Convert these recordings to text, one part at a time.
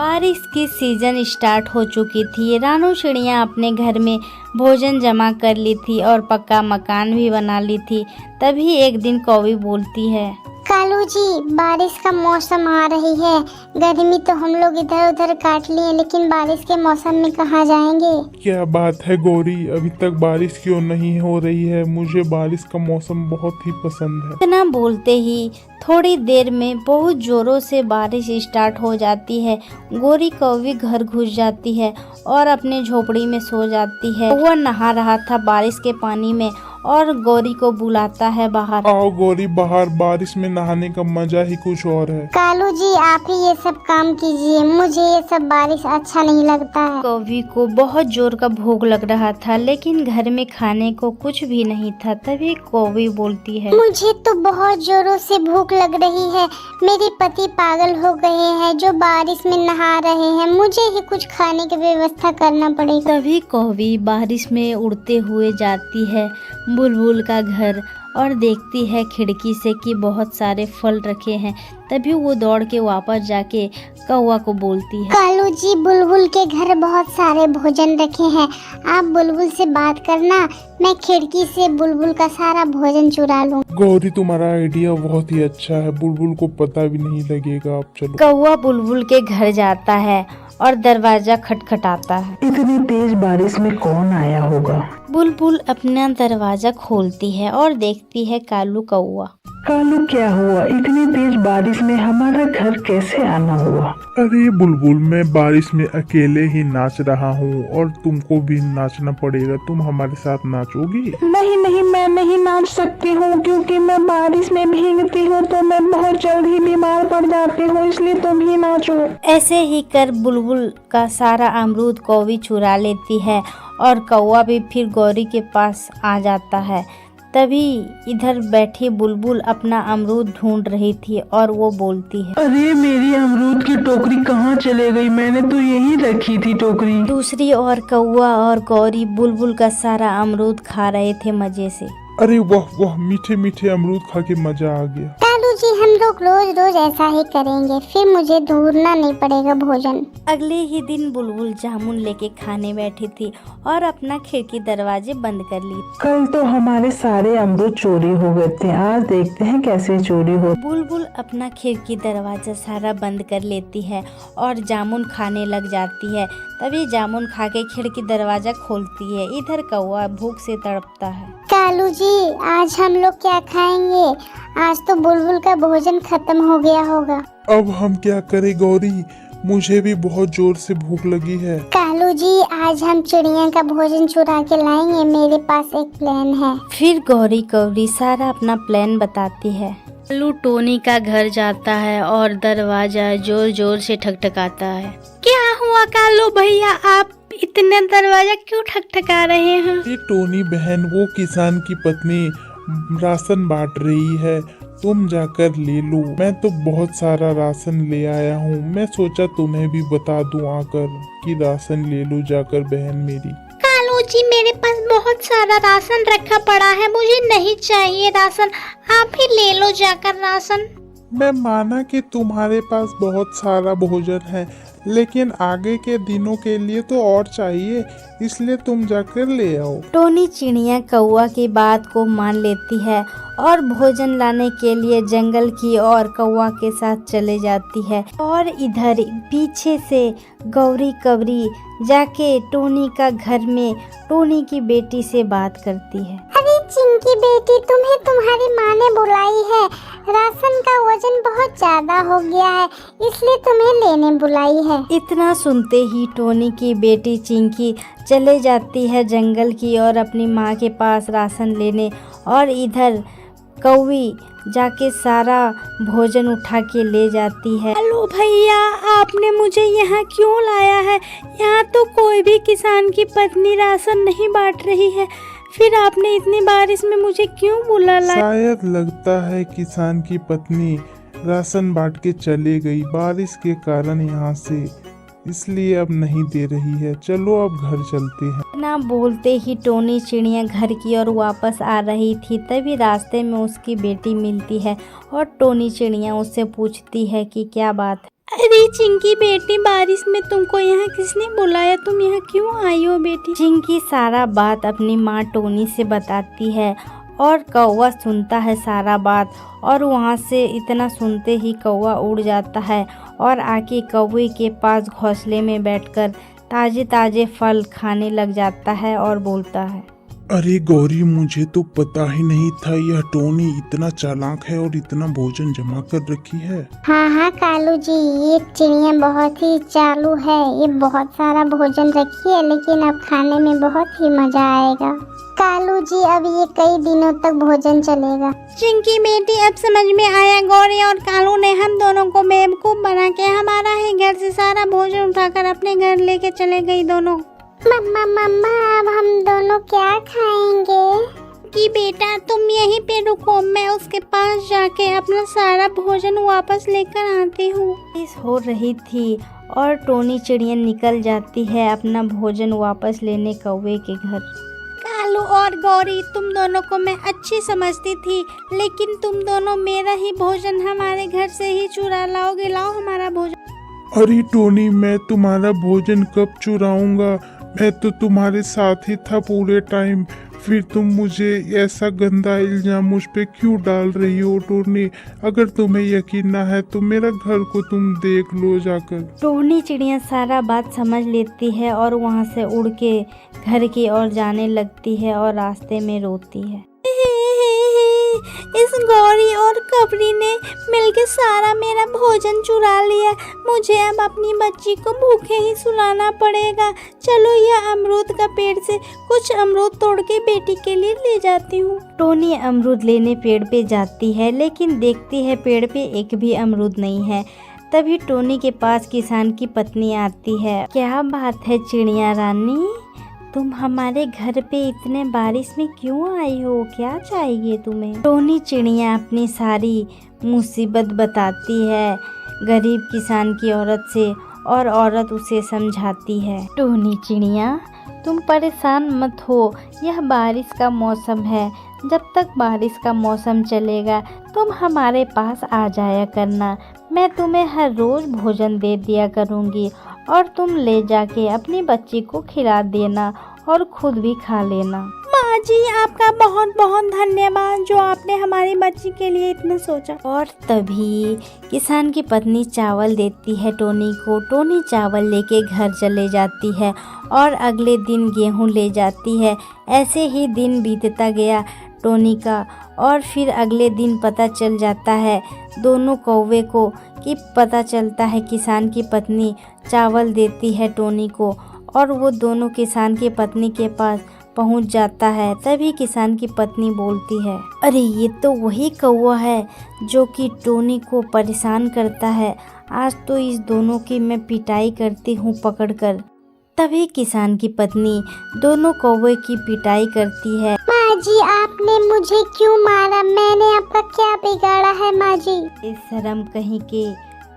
बारिश की season start हो चुकी थी। रानू चिड़िया अपने घर में भोजन जमा कर ली थी और पक्का मकान भी बना ली थी। तभी एक दिन कौवी बोलती है, कालू जी, बारिश का मौसम आ रही है। गर्मी तो हम लोग इधर उधर काट लिए, लेकिन बारिश के मौसम में कहाँ जाएंगे? क्या बात है गौरी, अभी तक बारिश क्यों नहीं हो रही है? मुझे बारिश का मौसम बहुत ही पसंद है। इतना बोलते ही थोड़ी देर में बहुत जोरों से बारिश स्टार्ट हो जाती है। गोरी कौवी घर घुस जाती है और अपने झोपड़ी में सो जाती है। वह नहा रहा था बारिश के पानी में और गौरी को बुलाता है बाहर। आओ गौरी, बाहर बारिश में नहाने का मजा ही कुछ और है। कालू जी, आप ही ये सब काम कीजिए, मुझे ये सब बारिश अच्छा नहीं लगता है। कौवी को बहुत जोर का भूख लग रहा था, लेकिन घर में खाने को कुछ भी नहीं था। तभी कौवी बोलती है, मुझे तो बहुत जोरों से भूख लग रही है। मेरे पति पागल हो गए हैं जो बारिश में नहा रहे हैं। मुझे ही कुछ खाने की व्यवस्था करना पड़ेगा। तभी कौवी बारिश में उड़ते हुए जाती है बुलबुल का घर और देखती है खिड़की से कि बहुत सारे फल रखे हैं। तभी वो दौड़ के वापस जाके कौवा को बोलती है, कालू जी, बुलबुल के घर बहुत सारे भोजन रखे हैं। आप बुलबुल से बात करना, मैं खिड़की से बुलबुल का सारा भोजन चुरा लूं। गौरी, तुम्हारा आइडिया बहुत ही अच्छा है, बुलबुल को पता भी नहीं लगेगा। अब चलो। कौवा बुलबुल के घर जाता है और दरवाजा खटखटाता है। इतनी तेज बारिश में कौन आया होगा? बुलबुल अपना दरवाजा खोलती है और देखती है कालू कौवा। कालू, क्या हुआ? इतनी तेज बारिश में हमारा घर कैसे आना हुआ? अरे बुलबुल, मैं बारिश में अकेले ही नाच रहा हूँ और तुमको भी नाचना पड़ेगा। तुम हमारे साथ नाचोगी? नहीं नहीं, मैं नहीं नाच सकती हूँ, क्योंकि मैं बारिश में भीगती हूँ तो मैं बहुत जल्द ही बीमार पड़ जाती हूँ, इसलिए तुम ही नाचो। ऐसे ही कर बुलबुल का सारा अमरूद कौवी चुरा लेती है और कौवा भी फिर गौरी के पास आ जाता है। तभी इधर बैठी बुलबुल अपना अमरूद ढूंढ रही थी और वो बोलती है, अरे मेरी अमरूद की टोकरी कहाँ चले गई? मैंने तो यहीं रखी थी टोकरी। दूसरी ओर कौवा और गौरी बुलबुल का सारा अमरूद खा रहे थे मजे से। अरे वाह वाह, मीठे मीठे अमरूद खा के मजा आ गया। कालू जी, हम लोग रोज रोज ऐसा ही करेंगे, फिर मुझे ढूंढना नहीं पड़ेगा भोजन। अगले ही दिन बुलबुल जामुन लेके खाने बैठी थी और अपना खिड़की दरवाजे बंद कर ली। कल तो हमारे सारे अमरूद चोरी हो गए थे, आज देखते हैं कैसे चोरी हो। बुलबुल अपना खिड़की दरवाजा सारा बंद कर लेती है और जामुन खाने लग जाती है। तभी जामुन खा के खिड़की दरवाजा खोलती है। इधर कौवा भूख से तड़पता है। कालू जी, आज हम लोग क्या खाएंगे? आज तो बुलबुल का भोजन खत्म हो गया होगा। अब हम क्या करें गौरी, मुझे भी बहुत जोर से भूख लगी है। कालू जी, आज हम चिड़िया का भोजन चुरा के लाएंगे, मेरे पास एक प्लान है। फिर गौरी कौरी सारा अपना प्लान बताती है। कालू टोनी का घर जाता है और दरवाजा जोर जोर से ठकठकाता है। क्या हुआ कालू भैया, आप इतने दरवाजा क्यों ठकठका रहे हैं? ये टोनी बहन, वो किसान की पत्नी राशन बांट रही है, तुम जाकर ले लो। मैं तो बहुत सारा राशन ले आया हूँ, मैं सोचा तुम्हें भी बता दूं आकर कि राशन ले लो जाकर बहन मेरी। कालू जी, मेरे पास बहुत सारा राशन रखा पड़ा है, मुझे नहीं चाहिए राशन, आप ही ले लो जाकर राशन। मैं माना कि तुम्हारे पास बहुत सारा भोजन है, लेकिन आगे के दिनों के लिए तो और चाहिए, इसलिए तुम जाकर ले आओ। टोनी चिड़िया कौवा की बात को मान लेती है और भोजन लाने के लिए जंगल की ओर कौवा के साथ चले जाती है। और इधर पीछे से गौरी कवरी जाके टोनी का घर में टोनी की बेटी से बात करती है। अरे चिंकी बेटी, तुम्हें तुम्हारी माँ ने बुलाई है। राशन का वजन बहुत ज्यादा हो गया है, इसलिए तुम्हें लेने बुलाई है। इतना सुनते ही टोनी की बेटी चिंकी चले जाती है जंगल की ओर अपनी माँ के पास राशन लेने। और इधर कौवी जाके सारा भोजन उठा के ले जाती है। हेलो भैया, आपने मुझे यहाँ क्यों लाया है? यहाँ तो कोई भी किसान की पत्नी राशन नहीं बांट रही है, फिर आपने इतनी बारिश में मुझे क्यों बुला लाया? शायद लगता है किसान की पत्नी राशन बांट के चली गई बारिश के कारण यहाँ से, इसलिए अब नहीं दे रही है। चलो अब घर चलते हैं। ना बोलते ही टोनी चिड़िया घर की ओर वापस आ रही थी। तभी रास्ते में उसकी बेटी मिलती है और टोनी चिड़िया उससे पूछती है कि क्या बात है। अरे चिंकी बेटी, बारिश में तुमको यहाँ किसने बुलाया? तुम यहाँ क्यों आई हो बेटी? चिंकी सारा बात अपनी माँ टोनी से बताती है और कौवा सुनता है सारा बात, और वहाँ से इतना सुनते ही कौवा उड़ जाता है और आके कौवे के पास घोंसले में बैठकर ताजे ताजे फल खाने लग जाता है और बोलता है, अरे गौरी, मुझे तो पता ही नहीं था यह टोनी इतना चालाक है और इतना भोजन जमा कर रखी है। हाँ हाँ कालू जी, ये चिड़िया बहुत ही चालू है। ये बहुत सारा भोजन रखी है, लेकिन अब खाने में बहुत ही मजा आएगा। कालू जी, अब ये कई दिनों तक भोजन चलेगा। चिंकी बेटी, अब समझ में आया। गौरी और कालू ने हम दोनों को बेवकूफ बना के हमारा ही घर से सारा भोजन उठाकर अपने घर लेके चले गई दोनों। मम्मा मम्मा, अब हम दोनों क्या खाएंगे? कि बेटा तुम यहीं पे रुको, मैं उसके पास जाके अपना सारा भोजन वापस लेकर आती हूँ। बारिश हो रही थी और टोनी चिड़िया निकल जाती है अपना भोजन वापस लेने कौवे के घर। कालू और गौरी, तुम दोनों को मैं अच्छी समझती थी, लेकिन तुम दोनों मेरा ही भोजन हमारे घर से ही चुरा लाओगे। लाओ हमारा भोजन। अरे टोनी, मैं तुम्हारा भोजन कब चुराऊंगा? मैं तो तुम्हारे साथ ही था पूरे टाइम। फिर तुम मुझे ऐसा गंदा इल्जाम मुझ पे क्यों डाल रही हो टोनी? अगर तुम्हें यकीन ना है तो मेरा घर को तुम देख लो जाकर। टोनी चिड़िया सारा बात समझ लेती है और वहाँ से उड़ के घर की ओर जाने लगती है और रास्ते में रोती है। इस गौरी और कबरी ने मिलके सारा मेरा भोजन चुरा लिया। मुझे अब अपनी बच्ची को भूखे ही सुलाना पड़ेगा। चलो यह अमरूद का पेड़ से कुछ अमरूद तोड़ के बेटी के लिए ले जाती हूँ। टोनी अमरूद लेने पेड़ पे जाती है, लेकिन देखती है पेड़ पे एक भी अमरूद नहीं है। तभी टोनी के पास किसान की पत्नी आती है। क्या बात है चिड़िया रानी, तुम हमारे घर पे इतने बारिश में क्यों आई हो? क्या चाहिए तुम्हें? टोनी चिड़िया अपनी सारी मुसीबत बताती है गरीब किसान की औरत से और औरत उसे समझाती है। टोनी चिड़िया, तुम परेशान मत हो, यह बारिश का मौसम है। जब तक बारिश का मौसम चलेगा तुम हमारे पास आ जाया करना। मैं तुम्हें हर रोज़ भोजन दे दिया करूँगी और तुम ले जाके अपनी बच्ची को खिला देना और खुद भी खा लेना। माँ जी, आपका बहुत बहुत धन्यवाद जो आपने हमारी बच्ची के लिए इतना सोचा। और तभी किसान की पत्नी चावल देती है टोनी को। टोनी चावल लेके घर चले जाती है और अगले दिन गेहूं ले जाती है। ऐसे ही दिन बीतता गया टोनी का, और फिर अगले दिन पता चल जाता है दोनों कौवे को कि पता चलता है किसान की पत्नी चावल देती है टोनी को, और वो दोनों किसान की पत्नी के पास पहुंच जाता है। तभी किसान की पत्नी बोलती है, अरे ये तो वही कौवा है जो कि टोनी को परेशान करता है। आज तो इस दोनों की मैं पिटाई करती हूँ पकड़कर। तभी किसान की पत्नी दोनों कौवे की पिटाई करती है। माँ जी, आपने मुझे क्यों मारा? मैंने आपका क्या बिगाड़ा है माँ जी? इस शर्म कहीं के,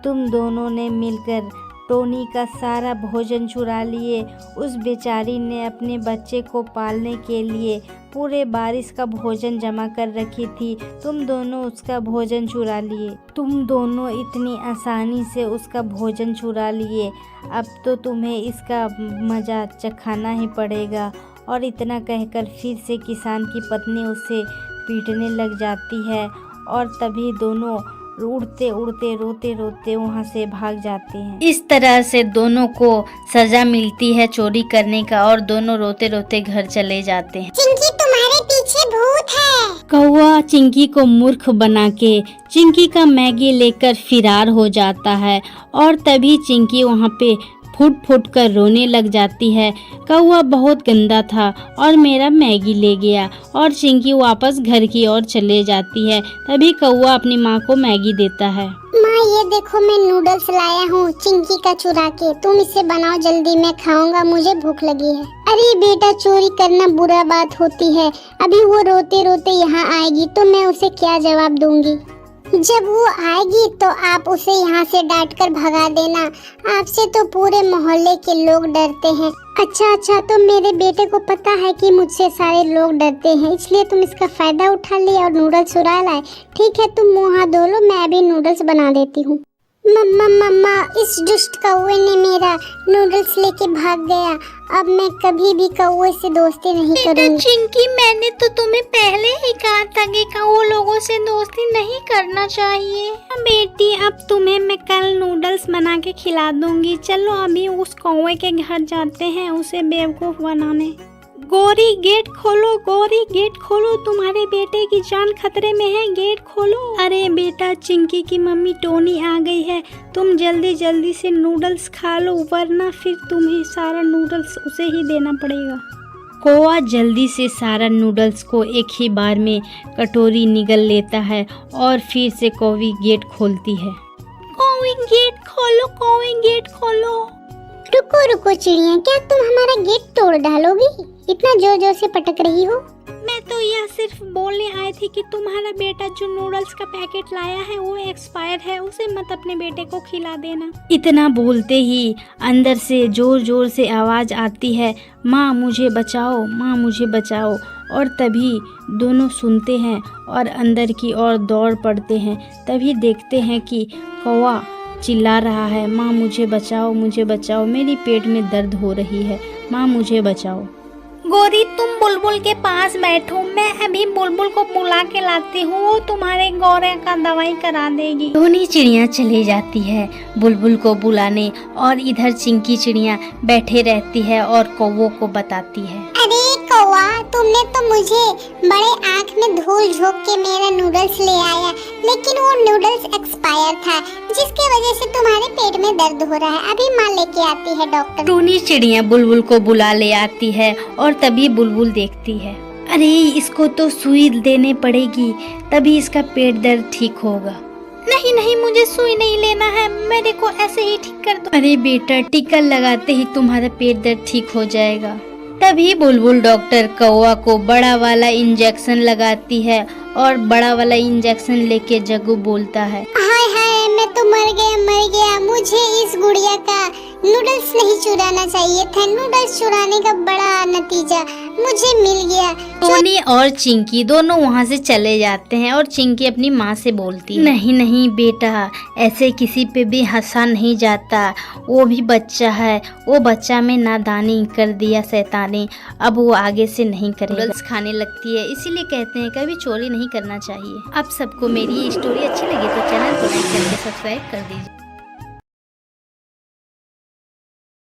तुम दोनों ने मिलकर टोनी का सारा भोजन चुरा लिए। उस बेचारी ने अपने बच्चे को पालने के लिए पूरे बारिश का भोजन जमा कर रखी थी। तुम दोनों उसका भोजन चुरा लिए। तुम दोनों इतनी आसानी से उसका भोजन चुरा लिए। अब तो तुम्हें इसका मज़ा चखाना ही पड़ेगा। और इतना कहकर फिर से किसान की पत्नी उसे पीटने लग जाती है और तभी दोनों उड़ते उड़ते रोते रोते वहाँ से भाग जाते हैं। इस तरह से दोनों को सजा मिलती है चोरी करने का और दोनों रोते रोते घर चले जाते हैं। चिंकी, तुम्हारे पीछे भूत है। कौवा चिंकी को मूर्ख बना के चिंकी का मैगी लेकर फरार हो जाता है और तभी चिंकी वहाँ पे फुट फुट कर रोने लग जाती है। कौवा बहुत गंदा था और मेरा मैगी ले गया। और चिंकी वापस घर की ओर चले जाती है। तभी कौवा अपनी माँ को मैगी देता है। माँ, ये देखो मैं नूडल्स लाया हूँ चिंकी का चुरा के। तुम इसे बनाओ जल्दी, मैं खाऊंगा, मुझे भूख लगी है। अरे बेटा, चोरी करना बुरा बात होती है। अभी वो रोते रोते यहाँ आएगी तो मैं उसे क्या जवाब दूंगी? जब वो आएगी तो आप उसे यहाँ से डांट कर भगा देना। आपसे तो पूरे मोहल्ले के लोग डरते हैं। अच्छा, तो मेरे बेटे को पता है कि मुझसे सारे लोग डरते हैं, इसलिए तुम इसका फायदा उठा लिया और नूडल्स चुरा लाए। ठीक है, तुम मुँह हाथ धो लो, मैं भी नूडल्स बना देती हूँ। मम्मा मम्मा, इस दुष्ट कौवे ने मेरा नूडल्स लेके भाग गया। अब मैं कभी भी कौवे से दोस्ती नहीं करूंगी। चिंकी, मैंने तो तुम्हें पहले ही कहा था कि कौवे लोगों से दोस्ती नहीं करना चाहिए। बेटी, अब तुम्हें मैं कल नूडल्स बना के खिला दूंगी। चलो अभी उस कौवे के घर जाते हैं उसे बेवकूफ बनाने। गौरी, गेट खोलो। गौरी, गेट खोलो, तुम्हारे बेटे की जान खतरे में है, गेट खोलो। अरे बेटा, चिंकी की मम्मी टोनी आ गई है, तुम जल्दी जल्दी से नूडल्स खा लो, वरना फिर तुम्हें सारा नूडल्स उसे ही देना पड़ेगा। कौवा जल्दी से सारा नूडल्स को एक ही बार में कटोरी निगल लेता है और फिर से कौवी गेट खोलती है। कौवी, गेट खोलो। कौवी, गेट खोलो। रुको रुको चिड़िया, क्या तुम हमारा गेट तोड़ डालोगी? इतना जोर जोर से पटक रही हो। मैं तो यह सिर्फ बोलने आई थी कि तुम्हारा बेटा जो नूडल्स का पैकेट लाया है वो एक्सपायर है, उसे मत अपने बेटे को खिला देना। इतना बोलते ही अंदर से जोर जोर से आवाज आती है, माँ मुझे बचाओ, माँ मुझे बचाओ। और तभी दोनों सुनते हैं और अंदर की ओर दौड़ पड़ते हैं। तभी देखते हैं कि कौवा चिल्ला रहा है, माँ मुझे बचाओ, मुझे बचाओ, मेरी पेट में दर्द हो रही है, माँ मुझे बचाओ। गौरी, तुम बुलबुल के पास बैठो, मैं अभी बुलबुल को बुला के लाती हूँ, वो तुम्हारे गौरे का दवाई करा देगी। दोनों चिड़िया चली जाती है बुलबुल को बुलाने और इधर चिंकी चिड़िया बैठे रहती है और कौवों को बताती है। अरे कौवा, तुमने तो मुझे बड़े आँख में धूल झोंक के मेरा नूडल्स ले आया, लेकिन वो नूडल्स एक्सपायर था, जिसके वजह से तुम्हारे पेट में दर्द हो रहा है। अभी माँ लेके आती है डॉक्टर। दोनों चिड़िया बुलबुल को बुला ले आती है और तभी बुलबुल देखती है, अरे इसको तो सुई देने पड़ेगी, तभी इसका पेट दर्द ठीक होगा। नहीं नहीं, मुझे सुई नहीं लेना है, मेरे को ऐसे ही ठीक कर दो। अरे बेटा, टीका लगाते ही तुम्हारा पेट दर्द ठीक हो जाएगा। तभी बुलबुल डॉक्टर कौवा को बड़ा वाला इंजेक्शन लगाती है और बड़ा वाला इंजेक्शन लेके जग्गू बोलता है, हाय हाय, मैं तो मर गया, मुझे इस गुड़िया का नूडल्स नहीं चुराना चाहिए था। नूडल्स चुराने का बड़ा नतीजा मुझे मिल गया। टोनी और चिंकी दोनों वहाँ से चले जाते हैं और चिंकी अपनी माँ से बोलती है, नहीं नहीं बेटा, ऐसे किसी पे भी हंसा नहीं जाता, वो भी बच्चा है, वो बच्चा में नादानी कर दिया शैतानी, अब वो आगे से नहीं करेगा। नूडल्स खाने लगती है, इसीलिए कहते हैं कभी चोरी नहीं करना चाहिए। अब सबको मेरी ये स्टोरी अच्छी लगी तो चैनल को लाइक करके सब्सक्राइब कर दीजिए।